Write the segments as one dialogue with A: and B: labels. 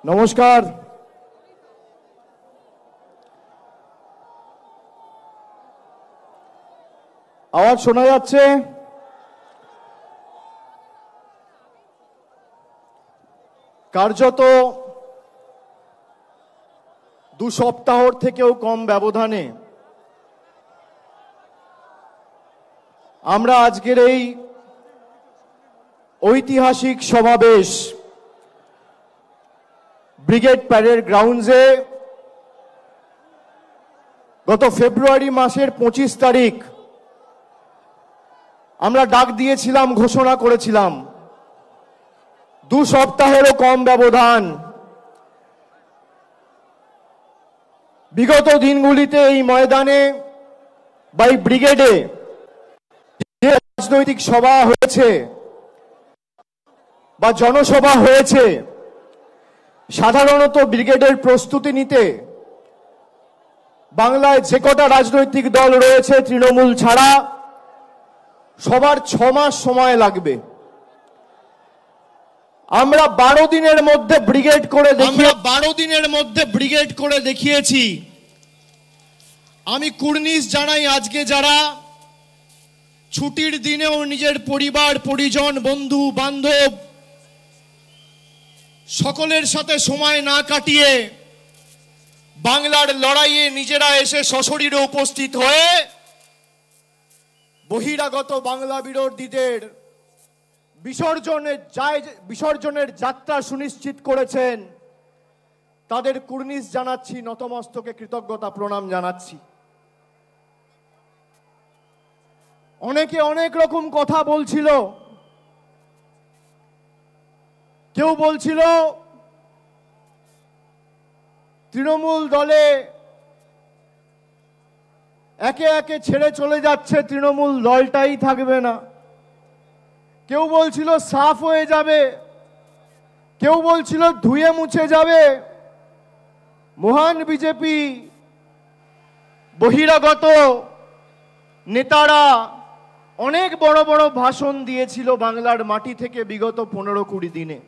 A: নমস্কার। আওয়াজ শোনা যাচ্ছে? কার্যত 2 সপ্তাহর থেকেও কম ব্যবধানে আমরা আজকের এই ঐতিহাসিক সমাবেশ ব্রিগেড প্যারেড গ্রাউন্ডসে গত ফেব্রুয়ারি মাসের 25 তারিখ আমরা ডাক দিয়েছিলাম, ঘোষণা করেছিলাম 2 সপ্তাহেরও কম ব্যবধান। বিগত দিনগুলিতে এই ময়দানে বা এই ব্রিগেডে যে রাজনৈতিক সভা হয়েছে বা জনসভা হয়েছে, সাধারণত ব্রিগেডের প্রস্তুতি নিতে বাংলায় যে কটা রাজনৈতিক দল রয়েছে তৃণমূল ছাড়া সবার 6 মাস সময় লাগবে। আমরা 12 দিনের মধ্যে ব্রিগেড করে দেখিয়েছি। আমি কুর্নিশ জানাই আজকে যারা ছুটির দিনেও নিজের পরিবার পরিজন বন্ধু বান্ধব সকলের সাথে সময় না কাটিয়ে বাংলার লড়াইয়ে নিজেরা এসে সশরীরে উপস্থিত হয়ে বহিরাগত বাংলা বিরোধীদের বিসর্জনের যাত্রা সুনিশ্চিত করেছেন, তাদের কুর্নিশ জানাচ্ছি, নতমস্তকে কৃতজ্ঞতা প্রণাম জানাচ্ছি। অনেকে অনেক রকম কথা বলছিল। কেউ বলছিল তৃণমূল দলে একে একে ছেড়ে চলে যাচ্ছে, তৃণমূল দলটাই থাকবে না। কেউ বলছিল সাফ হয়ে যাবে, কেউ বলছিল ধুয়ে মুছে যাবে। মহান বিজেপি বহিরাগত নেতারা অনেক বড় বড় ভাষণ দিয়েছিল বাংলার মাটি থেকে বিগত 15-20 দিনে।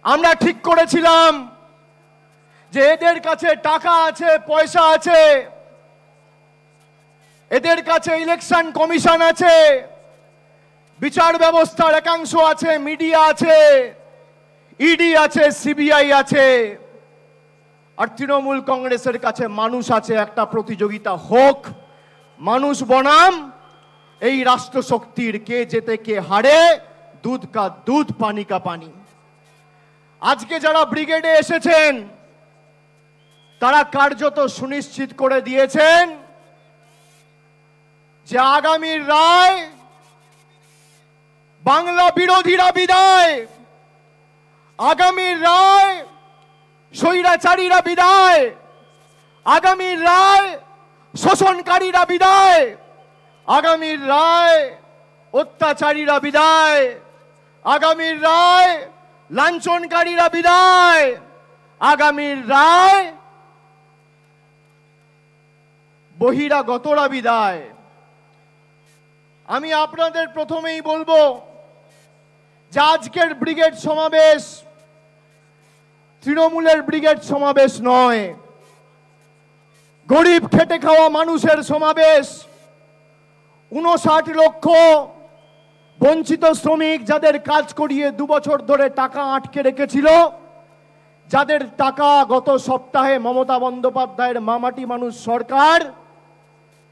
A: আমরা ঠিক করেছিলাম যে এদের কাছে টাকা আছে, পয়সা আছে, এদের কাছে ইলেকশন কমিশন আছে, বিচার ব্যবস্থার একাংশ আছে, মিডিয়া আছে, ইডি আছে, সিবিআই আছে, আর তৃণমূল কংগ্রেসের কাছে মানুষ আছে। একটা প্রতিযোগিতা হোক, মানুষ বনাম এই রাষ্ট্রশক্তির, কে জেতে কে হারে, দুধ কা দুধ পানি কা পানি। আজকে যারা ব্রিগেডে এসেছেন তারা কার্যত সুনিশ্চিত করে দিয়েছেন যে আগামীর রায় বাংলা বিরোধীরা বিদায়, আগামীর রায় স্বৈরাচারীরা বিদায়, আগামীর রায় শোষণকারীরা বিদায়, আগামীর রায় অত্যাচারীরা বিদায়, আগামীর রায় লাঞ্ছনকারীরা বিদায়, আগামীর রায় বহিরাগতরা বিদায়। আমি আপনাদের প্রথমেই বলবো যে আজকের ব্রিগেড সমাবেশ তৃণমূলের ব্রিগেড সমাবেশ নয়, গরিব খেটে খাওয়া মানুষের সমাবেশ। 59 লক্ষ বঞ্চিত শ্রমিক যাদের কাজ করিয়ে 2 বছর ধরে টাকা আটকে রেখেছিল, যাদের টাকা গত সপ্তাহে মমতা বন্দ্যোপাধ্যায়ের মামাটি মানুষ সরকার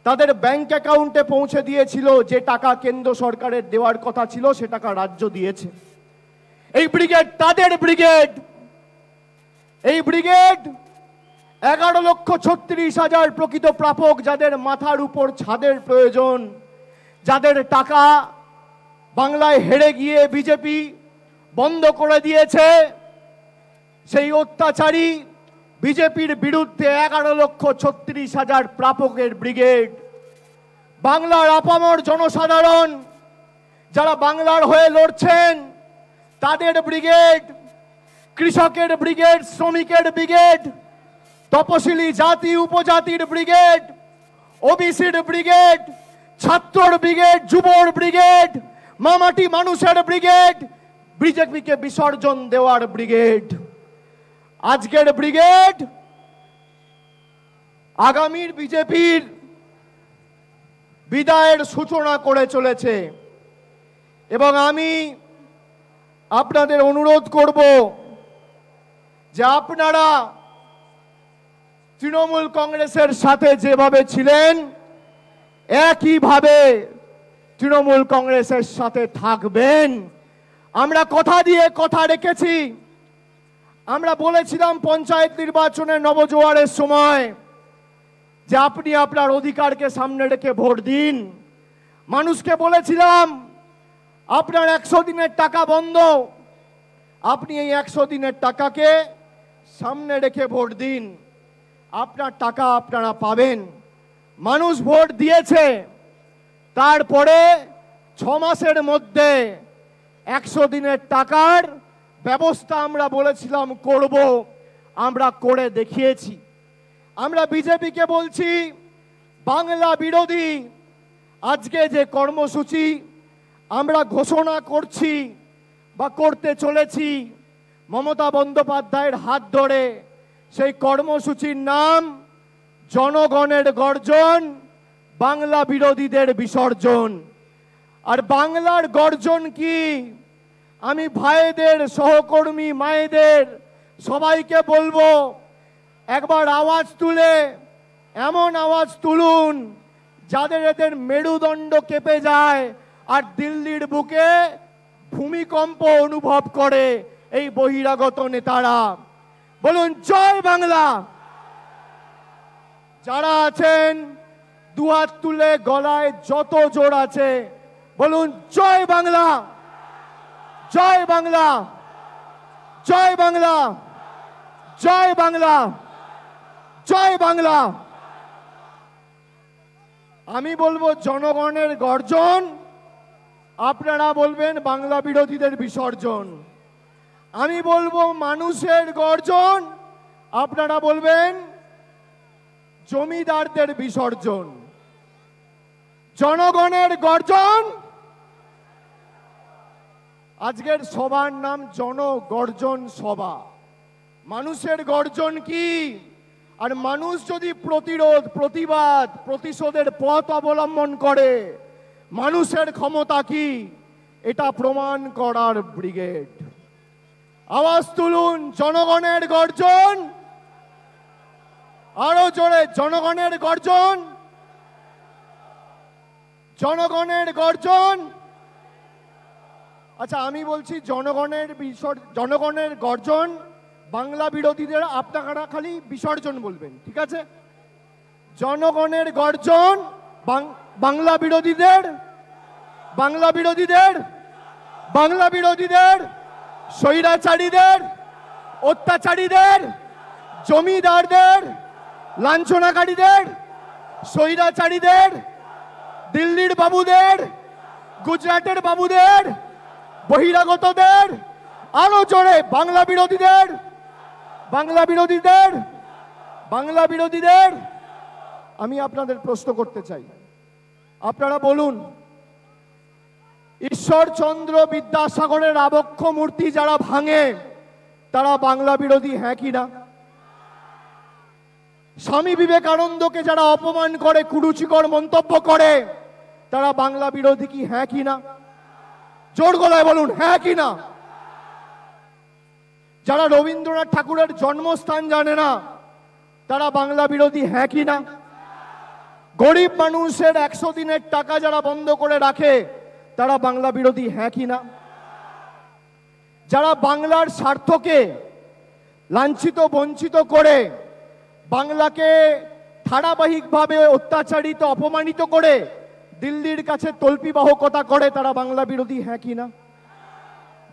A: তাদের ব্যাংক অ্যাকাউন্টে পৌঁছে দিয়েছিল, যে টাকা কেন্দ্র সরকারের দেওয়ার কথা ছিল সে টাকা রাজ্য দিয়েছে। এই ব্রিগেড তাদের ব্রিগেড। এই ব্রিগেড 11,36,000 প্রকৃত প্রাপক, যাদের মাথার উপর ছাদের প্রয়োজন, যাদের টাকা বাংলায় হেরে গিয়ে বিজেপি বন্ধ করে দিয়েছে, সেই অত্যাচারী বিজেপির বিরুদ্ধে 11,36,000 প্রাপকের ব্রিগেড। বাংলার আপামর জনসাধারণ যারা বাংলার হয়ে লড়ছেন তাদের ব্রিগেড, কৃষকের ব্রিগেড, শ্রমিকের ব্রিগেড, তপশিলি জাতি উপজাতির ব্রিগেড, ওবিসির ব্রিগেড, ছাত্রর ব্রিগেড, যুবর ব্রিগেড, মামাটি মানুষের ব্রিগেড, বিজেপিকে বিসর্জন দেওয়ার ব্রিগেড। আজকের ব্রিগেড আগামীর বিজেপির বিদায়ের সূচনা করে চলেছে এবং আমি আপনাদের অনুরোধ করব যে আপনারা তৃণমূল কংগ্রেসের সাথে যেভাবে ছিলেন একইভাবে তৃণমূল কংগ্রেসের সাথে থাকবেন। আমরা কথা দিয়ে কথা রেখেছি। আমরা বলেছিলাম পঞ্চায়েত নির্বাচনের নবজোয়ারের সময় যে আপনি আপনার অধিকারকে সামনে রেখে ভোট দিন। মানুষকে বলেছিলাম আপনার 100 দিনের টাকা বন্ধ, আপনি এই 100 দিনের টাকাকে সামনে রেখে ভোট দিন, আপনার টাকা আপনারা পাবেন। মানুষ ভোট দিয়েছে, তারপরে 6 মাসের মধ্যে 100 দিনের টাকার ব্যবস্থা আমরা বলেছিলাম করব, আমরা করে দেখিয়েছি। আমরা বিজেপিকে বলছি বাংলা বিরোধী আজকে যে কর্মসূচি আমরা ঘোষণা করছি বা করতে চলেছি মমতা বন্দ্যোপাধ্যায়ের হাত ধরে, সেই কর্মসূচির নাম জনগণের গর্জন, বাংলা বিরোধীদের বিসর্জন। আর বাংলার গর্জন কি? আমি ভাইদের, সহকর্মী মায়েদের সবাইকে বলবো একবার আওয়াজ তুলে এমন আওয়াজ তুলুন যাদের এদের মেরুদণ্ড কেঁপে যায় আর দিল্লির বুকে ভূমিকম্প অনুভব করে এই বহিরাগত নেতারা। বলুন জয় বাংলা। যারা আছেন দুহাত তুলে গলায় যত জোর আছে বলুন জয় বাংলা, জয় বাংলা, জয় বাংলা, জয় বাংলা, জয় বাংলা। আমি বলবো জনগণের গর্জন, আপনারা বলবেন বাংলা বিরোধীদের বিসর্জন। আমি বলবো মানুষের গর্জন, আপনারা বলবেন জমিদারদের বিসর্জন। জনগণের গর্জন, আজকের সভার নাম জনগর্জন সভা। মানুষের গর্জন কি? আর মানুষ যদি প্রতিরোধ, প্রতিবাদ, প্রতিশোধের পথ অবলম্বন করে মানুষের ক্ষমতা কি, এটা প্রমাণ করার ব্রিগেড। আওয়াজ তুলুন জনগণের গর্জন, আরো জোরে জনগণের গর্জন, জনগণের গর্জন। আচ্ছা আমি বলছি জনগণের গর্জন, বাংলা বিরোধীদের আপনারা খালি বিসর্জন বলবেন, ঠিক আছে? জনগণের গর্জন, বাংলা বিরোধীদের, বাংলা বিরোধীদের, বাংলা বিরোধীদের, স্বৈরাচারীদের, অত্যাচারীদের, জমিদারদের, লাঞ্ছনাকারীদের, স্বৈরাচারীদের, দিল্লির বাবুদের, গুজরাটের বাবুদের, বহিরাগতদের, আরো জোরে বাংলা বিরোধীদের, বাংলা বিরোধীদের, বাংলা বিরোধীদের। আমি আপনাদের প্রশ্ন করতে চাই, আপনারা বলুন ঈশ্বরচন্দ্র বিদ্যাসাগরের আবক্ষ মূর্তি যারা ভাঙে তারা বাংলা বিরোধী হ্যাঁ কি না? স্বামী বিবেকানন্দকে যারা অপমান করে, কুরুচিকর মন্তব্য করে, তারা বাংলা বিরোধী কি হ্যাঁ কি না? জোর গলায় বলুন হ্যাঁ কি না? যারা রবীন্দ্রনাথ ঠাকুরের জন্মস্থান জানে না তারা বাংলা বিরোধী হ্যাঁ কি না? গরিব মানুষের 100 দিনের টাকা যারা বন্ধ করে রাখে তারা বাংলা বিরোধী হ্যাঁ কি না? যারা বাংলার স্বার্থকে লাঞ্ছিত বঞ্চিত করে, বাংলাকে ধারাবাহিকভাবে অত্যাচারিত অপমানিত করে দিল্লির কাছে তল্পিবাহকতা করে, তারা বাংলা বিরোধী হ্যাঁ কি না?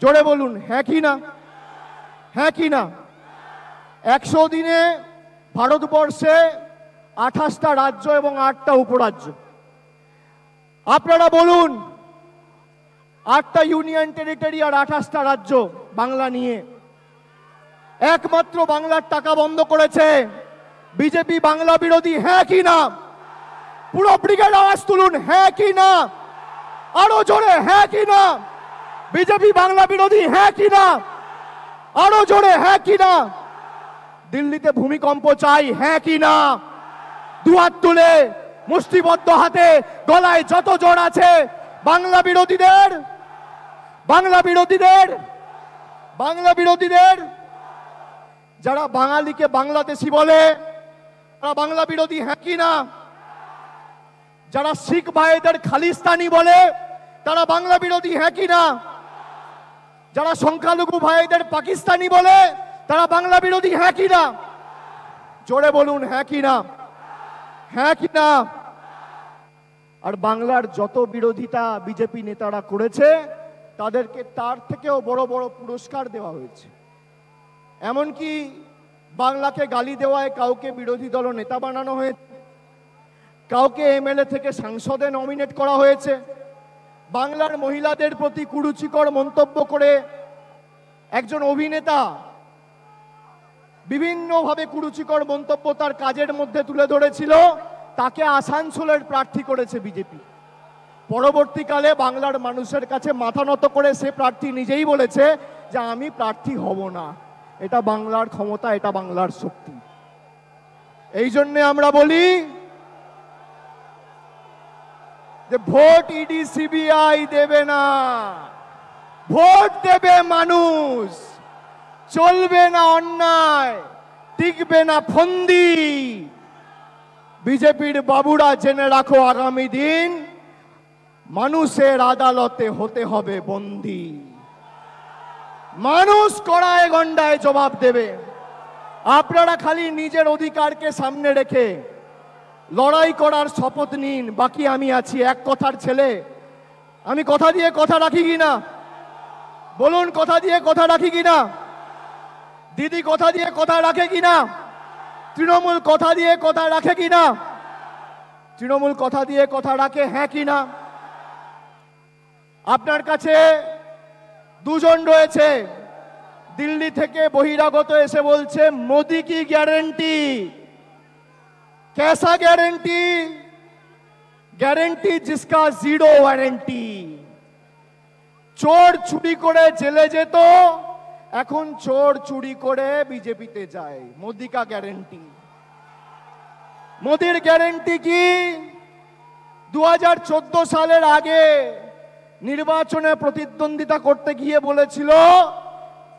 A: জোরে বলুন হ্যাঁ কি না? হ্যাঁ কি না? 100 দিনে ভারতবর্ষে 28টা রাজ্য এবং 8টা উপরাজ্য। আপনারা বলুন 8টা ইউনিয়ন টেরিটরি আর 28টা রাজ্য বাংলা নিয়ে। একমাত্র বাংলার টাকা বন্ধ করেছে বিজেপি বাংলা বিরোধী হ্যাঁ কি না? পুরো ব্রিগেড আওয়াজ তুলুন হ্যাঁ কি না? আরো জোরে হ্যাঁ কি না? বিজেপি বাংলা বিরোধী হ্যাঁ কি না? আরো জোরে হ্যাঁ কি না? দিল্লিতে ভূমিকম্প চাই, হ্যাঁ কি না? দুহাত তুলে মুষ্টিবদ্ধ হাতে গলায় যত জোর আছে বাংলা বিরোধীদের, বাংলা বিরোধীদের, বাংলা বিরোধীদের, যারা বাঙালিকে বাংলাদেশি বলে তারা বাংলা বিরোধী, হ্যাঁ কি না? যারা শিখ ভাইদের খালিস্তানি বলে তারা বাংলা বিরোধী, হ্যাঁ কি না? যারা সংখ্যালঘু ভাইদের পাকিস্তানি বলে তারা বাংলা বিরোধী, হ্যাঁ কি না? জোরে বলুন হ্যাঁ কি না? হ্যাঁ কি না? আর বাংলার যত বিরোধিতা বিজেপি নেতারা করেছে তাদেরকে তার থেকেও বড় বড় পুরস্কার দেওয়া হয়েছে। এমনকি বাংলাকে গালি দেওয়ায় কাউকে বিরোধী দল নেতা বানানো হয়েছে, কাউকে এমএলএ থেকে সাংসদে নমিনেট করা হয়েছে। বাংলার মহিলাদের প্রতি কুরুচিকর মন্তব্য করে একজন অভিনেতা বিভিন্নভাবে কুরুচিকর মন্তব্য তার কাজের মধ্যে তুলে ধরেছিল, তাকে আসানসোলের প্রার্থী করেছে বিজেপি। পরবর্তীকালে বাংলার মানুষের কাছে মাথা নত করে সে প্রার্থী নিজেই বলেছে যে আমি প্রার্থী হব না। এটা বাংলার ক্ষমতা, এটা বাংলার শক্তি। এই জন্য আমরা বলি যে ভোট ইডি সিবিআই দেবে না, ভোট দেবে মানুষ। চলবে না অন্যায়, টিকবে না ফন্দি। বিজেপির বাবুরা জেনে রাখো, আগামী দিন মানুষের আদালতে হতে হবে বন্দী। মানুষ কড়ায় গন্ডায় জবাব দেবে। আপনারা খালি নিজের অধিকারকে সামনে রেখে লড়াই করার শপথ নিন। বাকি আমি আছি, এক কথার ছেলে। আমি কথা দিয়ে কথা রাখি কিনা বলুন? কথা দিয়ে কথা রাখি কিনা? দিদি কথা দিয়ে কথা রাখে কিনা? তৃণমূল কথা দিয়ে কথা রাখে কিনা? তৃণমূল কথা দিয়ে কথা রাখে, হ্যাঁ কিনা? আপনার কাছে দুজন রয়েছে, দিল্লি থেকে বহিরাগত এসে বলছে মোদি কি গ্যারেন্টি। कैसा गारंटी? गारंटी जिसका जीरो वारंटी। চোর চুরি করে জেলে যেত, এখন চোর চুরি করে বিজেপিতে যায়। মোদি কা গ্যারেন্টি। মোদির গ্যারেন্টি কি? 2014 সালের আগে নির্বাচনে প্রতিদ্বন্দ্বিতা করতে গিয়ে বলেছিল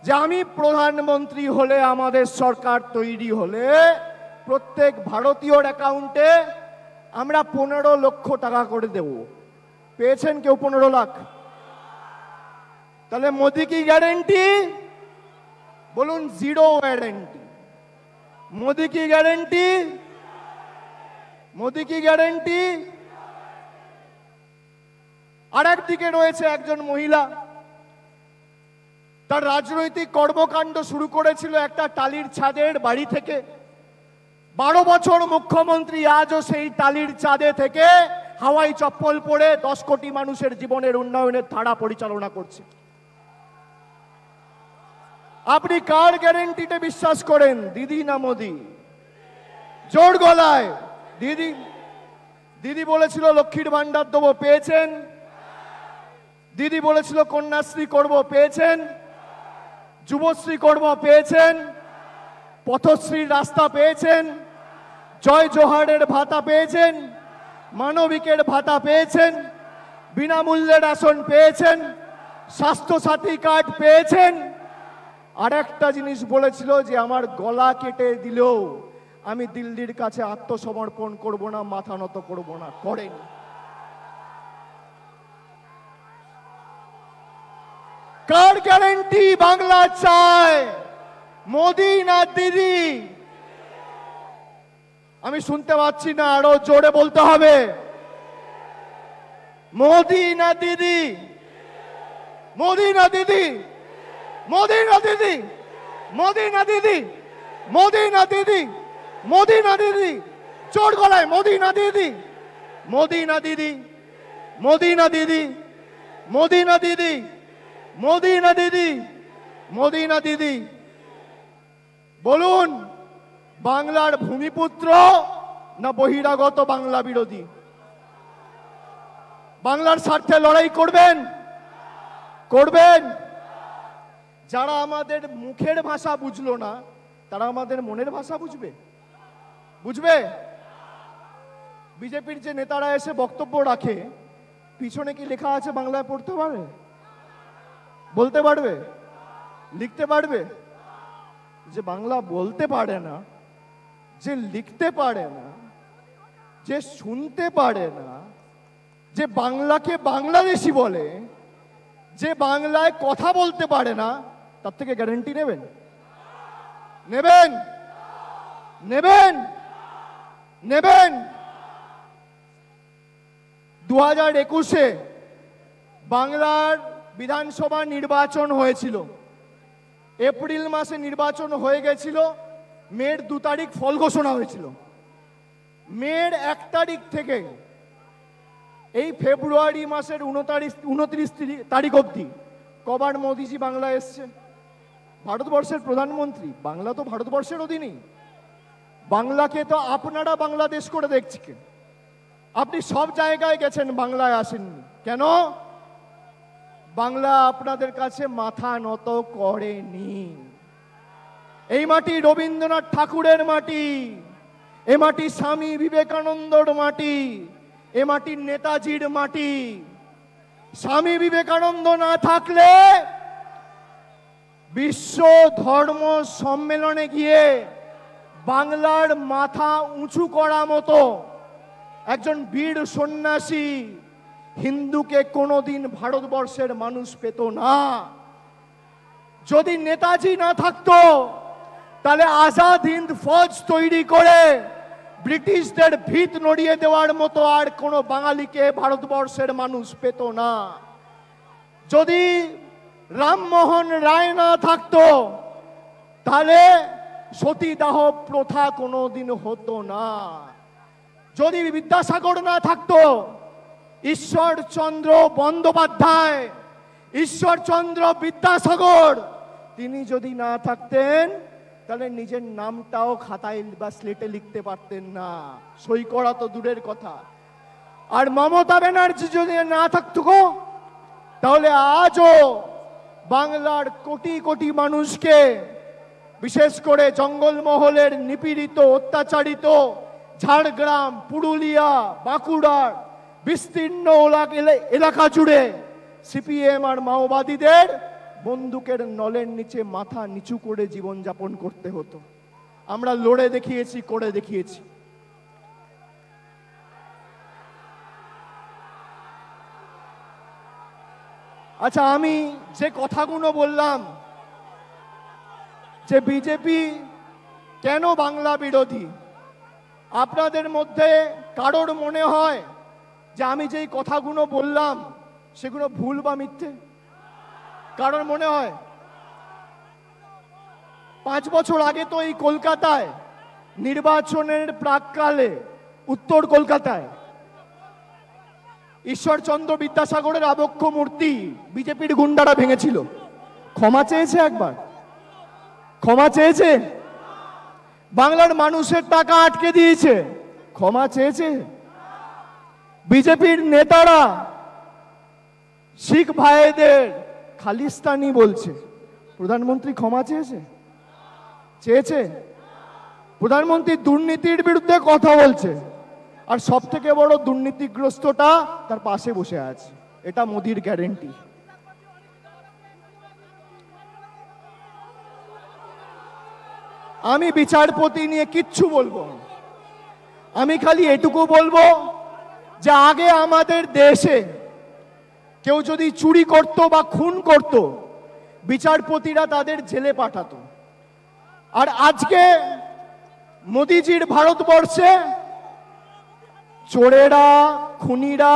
A: যে আমি প্রধানমন্ত্রী হলে, আমাদের সরকার তৈরি হলে প্রত্যেক ভারতীয়র অ্যাকাউন্টে আমরা 15 লক্ষ টাকা করে দেব। পেয়েছেন কেউ 15 লাখ? তাহলে মোদি কি গ্যারেন্টি? বলুন জিরো ওয়ারেন্টি। মোদি কি গ্যারেন্টি? মোদি কি গ্যারেন্টি? আর একদিকে রয়েছে একজন মহিলা, তার রাজনৈতিক কর্মকাণ্ড শুরু করেছিল একটা টালির ছাদের বাড়ি থেকে। 12 বছর মুখ্যমন্ত্রী, আজও সেই টালির ছাদে থেকে হাওয়াই চপ্পল পরে 10 কোটি মানুষের জীবনের উন্নয়নের ধারা পরিচালনা করছে। আপনি কার গ্যারেন্টিতে বিশ্বাস করেন, দিদি না মোদি? জোর গলায় দিদি। দিদি বলেছিল লক্ষ্মীর ভান্ডার দেবো, পেয়েছেন? দিদি বলেছিল কন্যাশ্রী করব, পেয়েছেন? যুবশ্রী করব, পেয়েছেন? পথশ্রীর রাস্তা পেয়েছেন? জয় জোহারের ভাতা পেয়েছেন? মানবিকের ভাতা পেয়েছেন? বিনামূল্যে রেশন পেয়েছেন? স্বাস্থ্যসাথী কার্ড পেয়েছেন? আর একটা জিনিস বলেছিল যে আমার গলা কেটে দিলেও আমি দিল্লির কাছে আত্মসমর্পণ করব না, মাথা নত করব না। করেন। কার গ্যারেন্টি বাংলা চায়, মোদি না দিদি? আমি শুনতে পাচ্ছি না, আরো জোরে বলতে হবে। মোদি না দিদি? মোদি না দিদি? মোদি না দিদি? মোদি না দিদি? মোদি না দিদি? মোদি না দিদি? জোর গলায় মোদি না দিদি? মোদি না দিদি? মোদি না দিদি? মোদি না দিদি? মোদি না দিদি? মোদি না দিদি? বলুন, বাংলার ভূমিপুত্র না বহিরাগত বাংলা বিরোধী? বাংলার স্বার্থে লড়াই করবেন? করবেন? যারা আমাদের মুখের ভাষা বুঝলো না তারা আমাদের মনের ভাষা বুঝবে? বুঝবে? বিজেপির যে নেতারা এসে বক্তব্য রাখে, পিছনে কি লেখা আছে বাংলায় পড়তে পারবে? বলতে পারবে? লিখতে পারবে? যে বাংলা বলতে পারে না, যে লিখতে পারে না, যে শুনতে পারে না, যে বাংলাকে বাংলাদেশি বলে, যে বাংলায় কথা বলতে পারে না, তার থেকে গ্যারান্টি নেবেন? নেবেন? নেবেন? নেবেন? 2021-এ বাংলার বিধানসভা নির্বাচন হয়েছিল। এপ্রিল মাসে নির্বাচন হয়ে গেছিল, মের 2 তারিখ ফল ঘোষণা হয়েছিল। মের 1 তারিখ থেকে এই ফেব্রুয়ারি মাসের 29 তারিখ অবধি কবার মোদিজি বাংলায় এসছে? ভারতবর্ষের প্রধানমন্ত্রী, বাংলা তো ভারতবর্ষের অধীনেই। বাংলাকে তো আপনারা বাংলাদেশ করে দেখছেন। আপনি সব জায়গায় গেছেন, বাংলায় আসেননি কেন? বাংলা আপনাদের কাছে মাথা নত করেনি। এই মাটি রবীন্দ্রনাথ ঠাকুরের মাটি, এ মাটি স্বামী বিবেকানন্দর মাটি, এ মাটি নেতাজির মাটি। স্বামী বিবেকানন্দ না থাকলে বিশ্ব ধর্ম সম্মেলনে গিয়ে বাংলার মাথা উঁচু করা মতো একজন বীর সন্ন্যাসী হিন্দুকে কোনোদিন ভারতবর্ষের মানুষ পেত না। যদি নেতাজি না থাকতো, তাহলে আজাদ হিন্দ ফৌজ তৈরি করে ব্রিটিশদের ভিত নড়িয়ে দেওয়ার মতো আর কোনো বাঙালিকে ভারতবর্ষের মানুষ পেত না। যদি রামমোহন রায় না থাকতো, তাহলে সতীদাহ প্রথা কোনোদিন হতো না। যদি বিদ্যাসাগর না থাকতো, ঈশ্বরচন্দ্র বন্দ্যোপাধ্যায়, ঈশ্বরচন্দ্র বিদ্যাসাগর, তিনি যদি না থাকতেন, তাহলে নিজের নামটাও খাতায় বা স্লেটে লিখতে পারতেন না, সই করা তো দূরের কথা। আর মমতা ব্যানার্জি যদি না থাকতো, তাহলে আজও বাংলার কোটি কোটি মানুষকে, বিশেষ করে জঙ্গলমহলের নিপীড়িত, অত্যাচারিত ঝাড়গ্রাম, পুরুলিয়া, বাঁকুড়ার বিস্তীর্ণ এলাকা জুড়ে সিপিএম আর মাওবাদীদের বন্দুকের নলের নিচে মাথা নিচু করে জীবনযাপন করতে হতো। আমরা লড়ে দেখিয়েছি, করে দেখিয়েছি। আচ্ছা, আমি যে কথাগুলো বললাম যে বিজেপি কেন বাংলা বিরোধী, আপনাদের মধ্যে কারোর মনে হয় যে আমি যেই কথাগুলো বললাম সেগুলো ভুল বা মিথ্যে? কারোর মনে হয়? 5 বছর আগে তো এই কলকাতায় নির্বাচনের প্রাককালে উত্তর কলকাতায় ঈশ্বরচন্দ্র বিদ্যাসাগরের আবক্ষ মূর্তি বিজেপির গুন্ডারা ভেঙেছিল। ক্ষমা চেয়েছে একবার? ক্ষমা চেয়েছে? বাংলার মানুষের টাকা আটকে দিয়েছে, ক্ষমা চেয়েছে? বিজেপির নেতারা শিখ ভাইদের খালিস্তানি বলছে, প্রধানমন্ত্রী ক্ষমা চেয়েছে? চেয়েছে? প্রধানমন্ত্রী দুর্নীতির বিরুদ্ধে কথা বলছে, আর সব থেকে বড় দুর্নীতিগ্রস্তটা তার পাশে বসে আছে। এটা মোদির গ্যারেন্টি। আমি বিচারপতি নিয়ে কিচ্ছু বলবো না, আমি খালি এটুকু বলবো যে আগে আমাদের দেশে কেউ যদি চুরি করত বা খুন করত, বিচারপতিরা তাদের জেলে পাঠাতো। আর আজকে মোদিজির ভারতবর্ষে চোরেরা, খুনিরা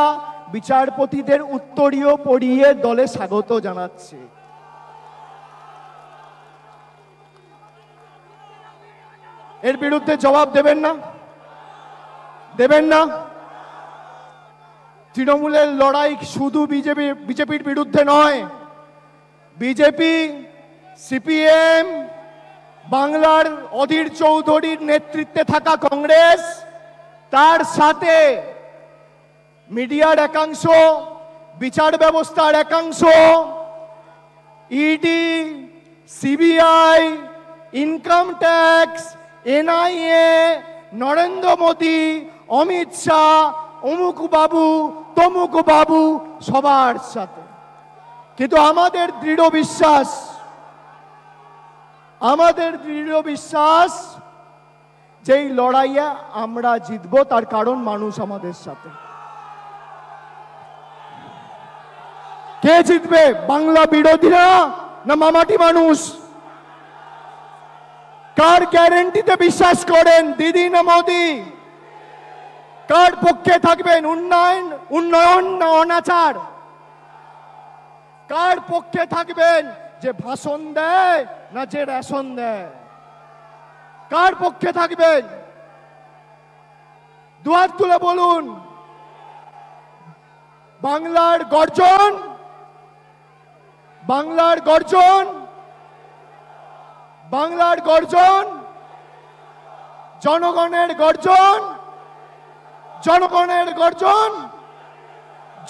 A: বিচারপতিদের উত্তরীয় পরিয়ে দলে স্বাগত জানাচ্ছে। এর বিরুদ্ধে জবাব দেবেন না? দেবেন না? তৃণমূলের লড়াই শুধু বিজেপির বিরুদ্ধে নয়। বিজেপি, সিপিএম, বাংলার অধীর চৌধুরীর নেতৃত্বে থাকা কংগ্রেস, তার সাথে মিডিয়ার একাংশ, বিচার ব্যবস্থার একাংশ, ED, CBI, income tax, NIA, Narendra Modi, Amit Shah, অমুক বাবু তমুক বাবু সবার সাথে। কিন্তু আমাদের দৃঢ় বিশ্বাস যেই লড়াইয়ে আমরা জিতবো, তার কারণ মানুষ আমাদের সাথে। কে জিতবে? বাংলা বিরোধীরা না মামাটি মানুষ? কার গ্যারেন্টিতে বিশ্বাস করেন, দিদি না মোদি? কার পক্ষে থাকবেন, উন্নয়ন না অনাচার? কার পক্ষে থাকবেন, যে ভাষণ দেয় না যে রেশন দেয়? কার পক্ষে থাকবেন? দুহাত তুলে বলুন। বাংলার গর্জন, বাংলার গর্জন, বাংলার গর্জন, জনগণের গর্জন, জনগণের গর্জন,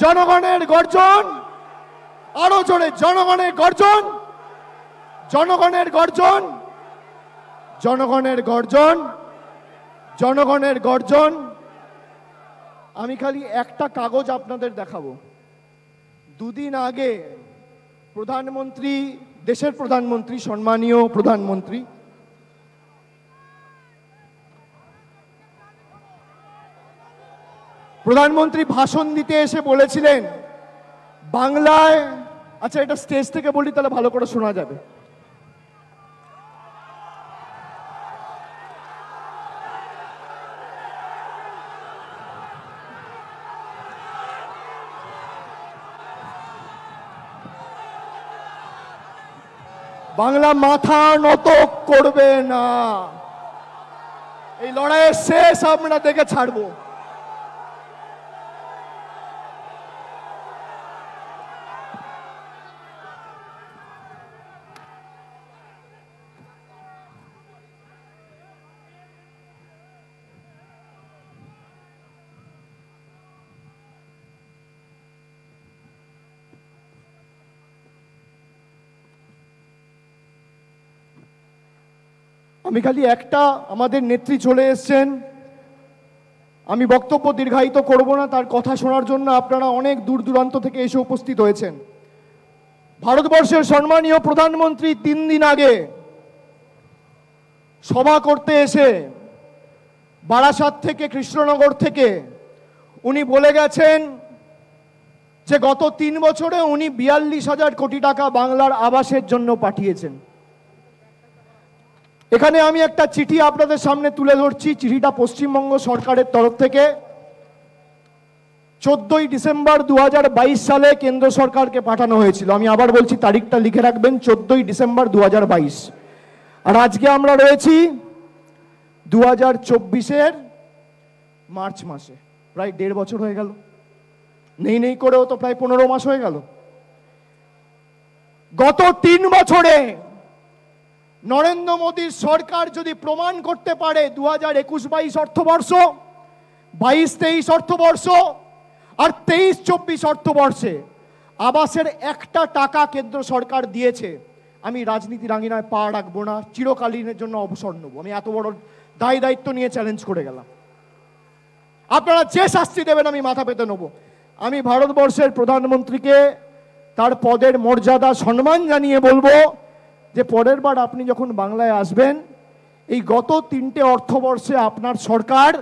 A: জনগণের গর্জন, আরো জোরে জনগণের গর্জন, জনগণের গর্জন, জনগণের গর্জন, জনগণের গর্জন। আমি খালি একটা কাগজ আপনাদের দেখাবো। দুদিন আগে প্রধানমন্ত্রী, দেশের প্রধানমন্ত্রী, সম্মানীয় প্রধানমন্ত্রী ভাষণ দিতে এসে বলেছিলেন বাংলায়, আচ্ছা এটা স্টেজ থেকে বলি তাহলে ভালো করে শোনা যাবে। বাংলা মাথা নত করবে না, এই লড়াইয়ের শেষ আমরা দেখে ছাড়বো। আমি খালি একটা, আমাদের নেত্রী চলে এসেছেন, আমি বক্তব্য দীর্ঘায়িত করব না, তার কথা শোনার জন্য আপনারা অনেক দূর দূরান্ত থেকে এসে উপস্থিত হয়েছেন। ভারতবর্ষের সম্মানীয় প্রধানমন্ত্রী 3 দিন আগে সভা করতে এসে বারাসাত থেকে, কৃষ্ণনগর থেকে উনি বলে গেছেন যে গত 3 বছরে উনি 42,000 কোটি টাকা বাংলার আবাসের জন্য পাঠিয়েছেন। এখানে আমি একটা চিঠি আপনাদের সামনে তুলে ধরছি। চিঠিটা পশ্চিমবঙ্গ সরকারের তরফ থেকে 14ই ডিসেম্বর 2022 সালে কেন্দ্র সরকারকে পাঠানো হয়েছিল। আমি আবার বলছি, তারিখটা লিখে রাখবেন, 14ই ডিসেম্বর 2022। আর আজকে আমরা রয়েছি 2024-এর মার্চ মাসে, প্রায় 1.5 বছর হয়ে গেল। নেই করেও তো প্রায় 15 মাস হয়ে গেল। গত 3 বছরে নরেন্দ্র মোদীর সরকার যদি প্রমাণ করতে পারে 2021-22 অর্থবর্ষ, 22-23 অর্থবর্ষ আর 23-24 অর্থবর্ষে আবাসের একটা টাকা কেন্দ্র সরকার দিয়েছে, আমি রাজনীতির আঙিনায় পা রাখবো না, চিরকালীনের জন্য অবসর নেব। আমি এত বড় দায়িত্ব নিয়ে চ্যালেঞ্জ করে গেলাম। আপনারা যে শাস্তি দেবেন আমি মাথা পেতে নেব। আমি ভারতবর্ষের প্রধানমন্ত্রীকে তার পদের মর্যাদা সম্মান জানিয়ে বলবো যে পরের বার আপনি যখন বাংলায় আসবেন, এই গত 3টে অর্থবর্ষে আপনার সরকার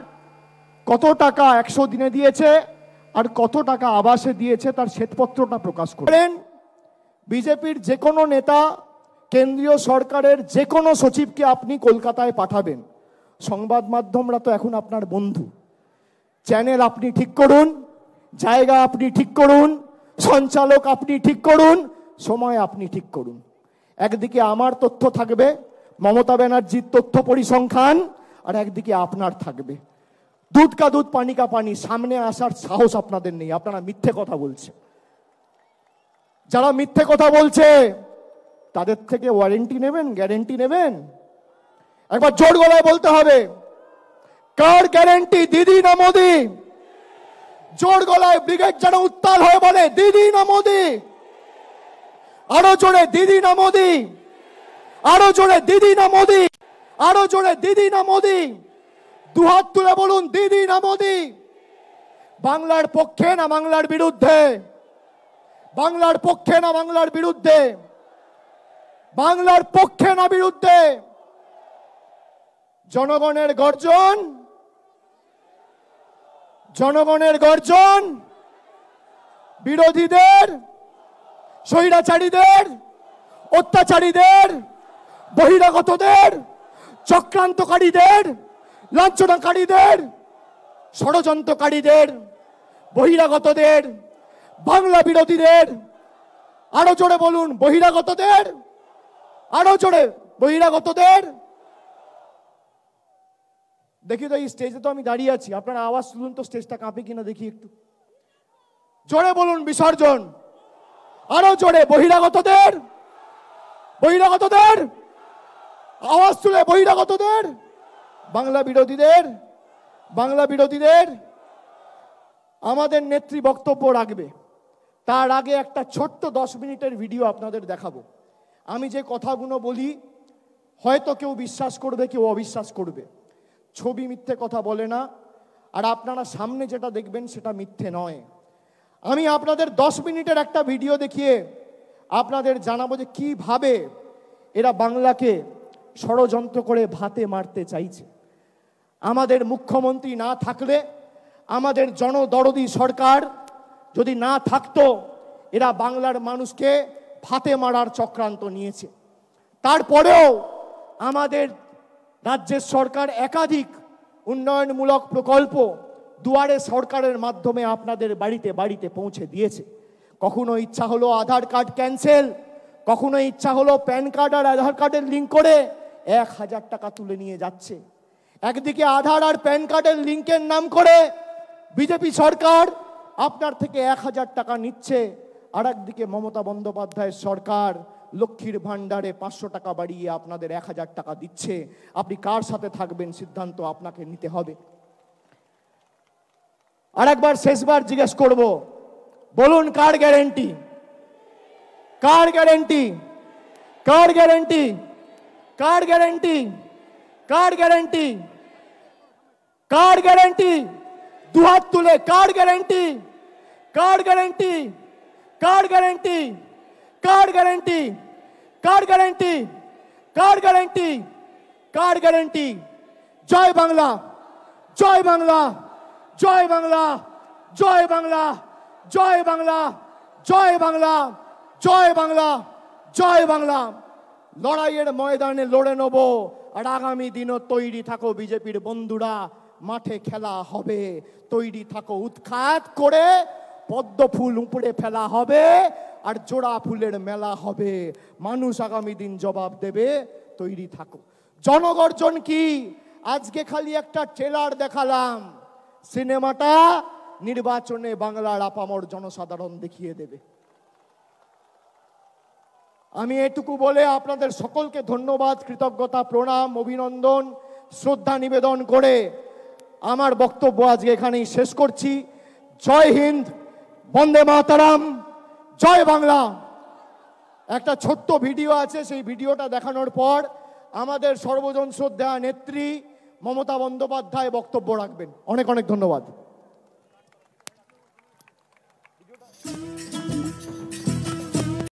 A: কত টাকা 100 দিনে দিয়েছে আর কত টাকা আবাসে দিয়েছে তার শ্বেতপত্রটা প্রকাশ করেন। বিজেপির যে কোনো নেতা, কেন্দ্রীয় সরকারের যে কোনো সচিবকে আপনি কলকাতায় পাঠাবেন, সংবাদ মাধ্যমরা তো এখন আপনার বন্ধু। চ্যানেল আপনি ঠিক করুন, জায়গা আপনি ঠিক করুন, সঞ্চালক আপনি ঠিক করুন, সময় আপনি ঠিক করুন। একদিকে আমার তথ্য থাকবে, মমতা ব্যানার্জির তথ্য পরিসংখ্যান, আর একদিকে আপনার থাকবে। দুধ কা দুধ পানি কা পানি, সামনে আসার সাহস আপনাদের নেই। আপনারা মিথ্যে কথা বলছে। যারা মিথ্যে কথা বলছে তাদের থেকে ওয়ারেন্টি নেবেন, গ্যারেন্টি নেবেন? একবার জোর গলায় বলতে হবে, কার গ্যারেন্টি, দিদি না মোদি? জোর গলায় ব্রিগেড যেন উত্তাল হয়ে বলে, দিদি না মোদি? আরো জোরে, দিদি না মোদি? আরো জোরে দিদি না মোদি, আরো জোরে দিদি না মোদি, দুহাত তুলে বলুন দিদি না মোদি। বাংলার পক্ষে না বাংলার বিরুদ্ধে? বাংলার পক্ষে না বাংলার বিরুদ্ধে? বাংলার পক্ষে না বিরুদ্ধে? জনগণের গর্জন, জনগণের গর্জন, বিরোধীদের, স্বৈরাচারীদের, অত্যাচারীদের, বহিরাগতদের, চক্রান্তকারীদের, লাঞ্ছনাকারীদের, ষড়যন্ত্রকারীদের, বহিরাগতদের, বাংলা বিরোধীদের, আরো জোরে বলুন বহিরাগতদের, আরো জোরে বহিরাগতদের। দেখি তো এই স্টেজে তো আমি দাঁড়িয়ে আছি, আপনারা আওয়াজ শুনুন তো, স্টেজটা কাঁপে কিনা দেখি একটু। জোরে বলুন বিসর্জন, আরো জোরে বহিরাগতদের, বহিরাগতদের, আওয়াজ তুলে বহিরাগতদের, বাংলা বিরোধীদের, বাংলা বিরোধীদের। আমাদের নেত্রী বক্তব্য রাখবে, তার আগে একটা ছোট্ট 10 মিনিটের ভিডিও আপনাদের দেখাবো। আমি যে কথাগুলো বলি হয়তো কেউ বিশ্বাস করবে, কেউ অবিশ্বাস করবে। ছবি মিথ্যে কথা বলে না, আর আপনারা সামনে যেটা দেখবেন সেটা মিথ্যে নয়। আমি আপনাদের 10 মিনিটের একটা ভিডিও দেখিয়ে আপনাদের জানাবো যে কিভাবে এরা বাংলাকে ষড়যন্ত্র করে ভাতে মারতে চাইছে। আমাদের মুখ্যমন্ত্রী না থাকলে, আমাদের জনদরদি সরকার যদি না থাকতো, এরা বাংলার মানুষকে ভাতে মারার চক্রান্ত নিয়েছে। তারপরেও আমাদের রাজ্যের সরকার একাধিক উন্নয়নমূলক প্রকল্প দুয়ারে সরকারের মাধ্যমে আপনাদের বাড়িতে বাড়িতে পৌঁছে দিয়েছে। কখনো ইচ্ছা হলো আধার কার্ড ক্যান্সেল, কখনো ইচ্ছা হলো প্যান কার্ড আর আধার কার্ডের লিঙ্ক করে 1000 টাকা তুলে নিয়ে যাচ্ছে। একদিকে আধার আর প্যান কার্ডের লিঙ্কের নাম করে বিজেপি সরকার আপনার থেকে 1000 টাকা নিচ্ছে, আর একদিকে মমতা বন্দ্যোপাধ্যায়ের সরকার লক্ষ্মীর ভান্ডারে 500 টাকা বাড়িয়ে আপনাদের 1000 টাকা দিচ্ছে। আপনি কার সাথে থাকবেন সিদ্ধান্ত আপনাকে নিতে হবে। আর একবার শেষবার জিজ্ঞেস করব, বলুন কার গ্যারেন্টি? কার গ্যারেন্টি? কার গ্যারেন্টি? কার গ্যারেন্টি? কার গ্যারেন্টি? কার গ্যারেন্টি? দুহাত তুলে কার গ্যারেন্টি? কার গ্যারেন্টি? কার গ্যারেন্টি? কার গ্যারেন্টি? কার গ্যারেন্টি? কার গ্যারেন্টি? কার গ্যারেন্টি? জয় বাংলা, জয় বাংলা, জয় বাংলা, জয় বাংলা, জয় বাংলা, জয় বাংলা, জয় বাংলা, জয় বাংলা। লড়াইয়ের ময়দানে লড়ে নেব, আর আগামী দিনও তৈরি থাকো বিজেপির বন্ধুরা, মাঠে খেলা হবে। তৈরি থাকো, উৎখাত করে পদ্ম ফুল উপড়ে ফেলা হবে, আর জোড়া ফুলের মেলা হবে। মানুষ আগামী দিন জবাব দেবে, তৈরি থাকো। জনগর্জন কি? আজকে খালি একটা ট্রেলার দেখালাম, সিনেমাটা নির্বাচনে বাংলার আপামর জনসাধারণ দেখিয়ে দেবে। আমি এটুকু বলে আপনাদের সকলকে ধন্যবাদ, কৃতজ্ঞতা, প্রণাম, অভিনন্দন, শ্রদ্ধা নিবেদন করে আমার বক্তব্য আজকে এখানেই শেষ করছি। জয় হিন্দ, বন্দে মাতরম, জয় বাংলা। একটা ছোট্ট ভিডিও আছে, সেই ভিডিওটা দেখানোর পর আমাদের সর্বজন শ্রদ্ধা নেত্রী মমতা বন্দ্যোপাধ্যায় বক্তব্য রাখবেন। অনেক অনেক ধন্যবাদ।